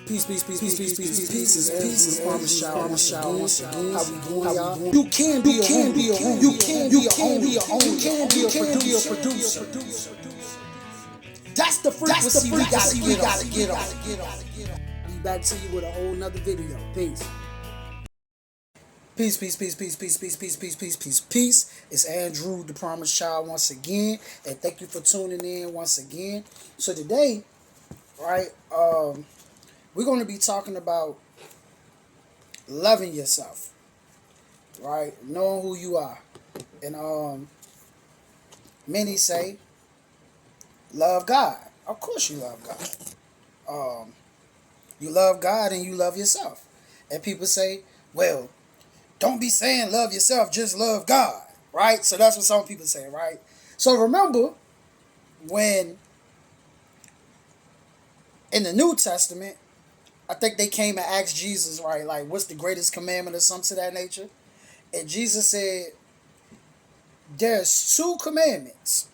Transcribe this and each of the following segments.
Peace is Andrew Farmer Shower once again. How we doing, y'all? You can be a producer. That's the frequency we gotta get on. Be back to you with a whole nother video. Peace. Peace. It's Andrew, the Promised Child, once again, and thank you for tuning in once again. So today, right, we're going to be talking about loving yourself, right, knowing who you are, and many say, love God. Of course, you love God. You love God and you love yourself, and people say, well, don't be saying love yourself, just love God, right? So that's what some people say, right? So remember when in the New Testament, I think they came and asked Jesus, right, like, what's the greatest commandment or something to that nature? And Jesus said, there's two commandments,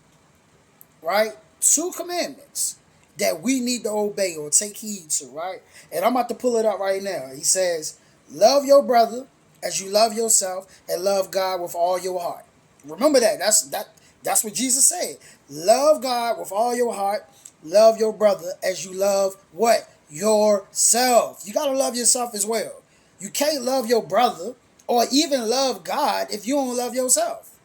right? Two commandments that we need to obey or take heed to, right? And I'm about to pull it up right now. He says, love your brother as you love yourself, and love God with all your heart. Remember that. That's what Jesus said. Love God with all your heart. Love your brother as you love what? Yourself. You got to love yourself as well. You can't love your brother or even love God if you don't love yourself.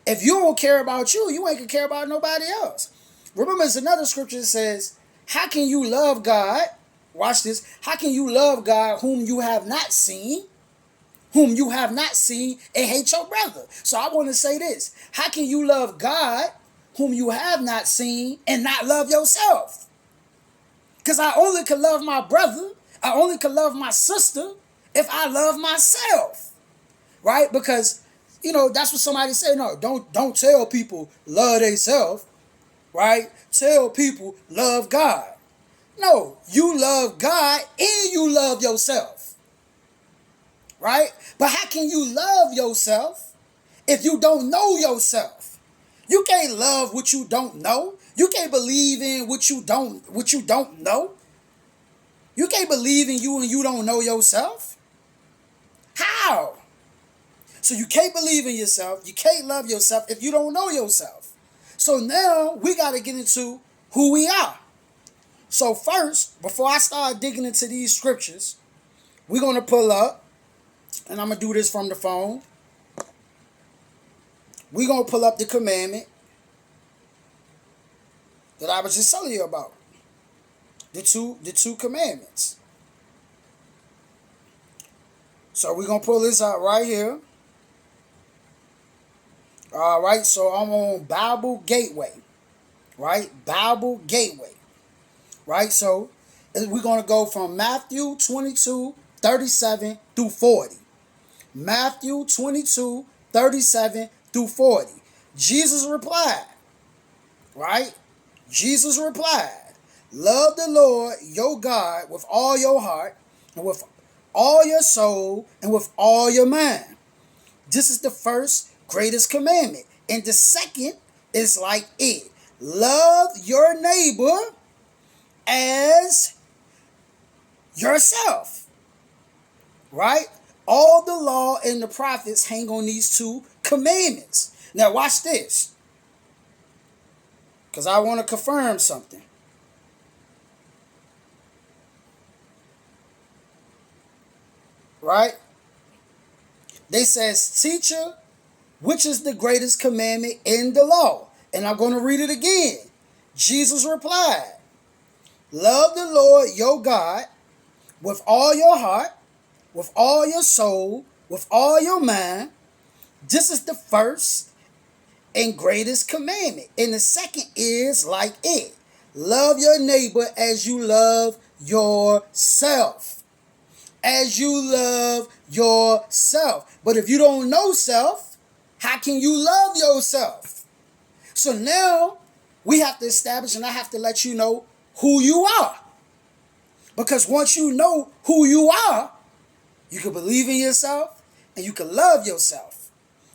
If you don't care about you, you ain't going to care about nobody else. Remember, there's another scripture that says, how can you love God? Watch this. How can you love God whom you have not seen? Whom you have not seen, and hate your brother. So I want to say this. How can you love God whom you have not seen and not love yourself? Because I only can love my brother, I only can love my sister if I love myself. Right? Because, you know, that's what somebody said. No, don't tell people love themselves. Right? Tell people love God. No, you love God and you love yourself. Right? But how can you love yourself if you don't know yourself? You can't love what you don't know. You can't believe in what you don't know. You can't believe in you and you don't know yourself. How? So you can't believe in yourself. You can't love yourself if you don't know yourself. So now we got to get into who we are. So first, before I start digging into these scriptures, we're going to pull up. And I'm going to do this from the phone. We're going to pull up the commandment that I was just telling you about. The two commandments. So we're going to pull this out right here. All right, so I'm on Bible Gateway. Right? Bible Gateway. Right? So we're going to go from Matthew 22, 37 through 40. Matthew 22, 37 through 40. Jesus replied, right? Jesus replied, love the Lord your God with all your heart and with all your soul and with all your mind. This is the first greatest commandment. And the second is like it. Love your neighbor as yourself. Right? All the law and the prophets hang on these two commandments. Now watch this. Because I want to confirm something. Right? They says, teacher, which is the greatest commandment in the law? And I'm going to read it again. Jesus replied, love the Lord your God with all your heart, with all your soul, with all your mind. This is the first and greatest commandment. And the second is like it. Love your neighbor as you love yourself. As you love yourself. But if you don't know self, how can you love yourself? So now we have to establish, and I have to let you know who you are. Because once you know who you are, you can believe in yourself and you can love yourself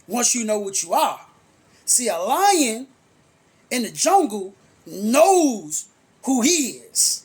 once you know what you are. See, a lion in the jungle knows who he is.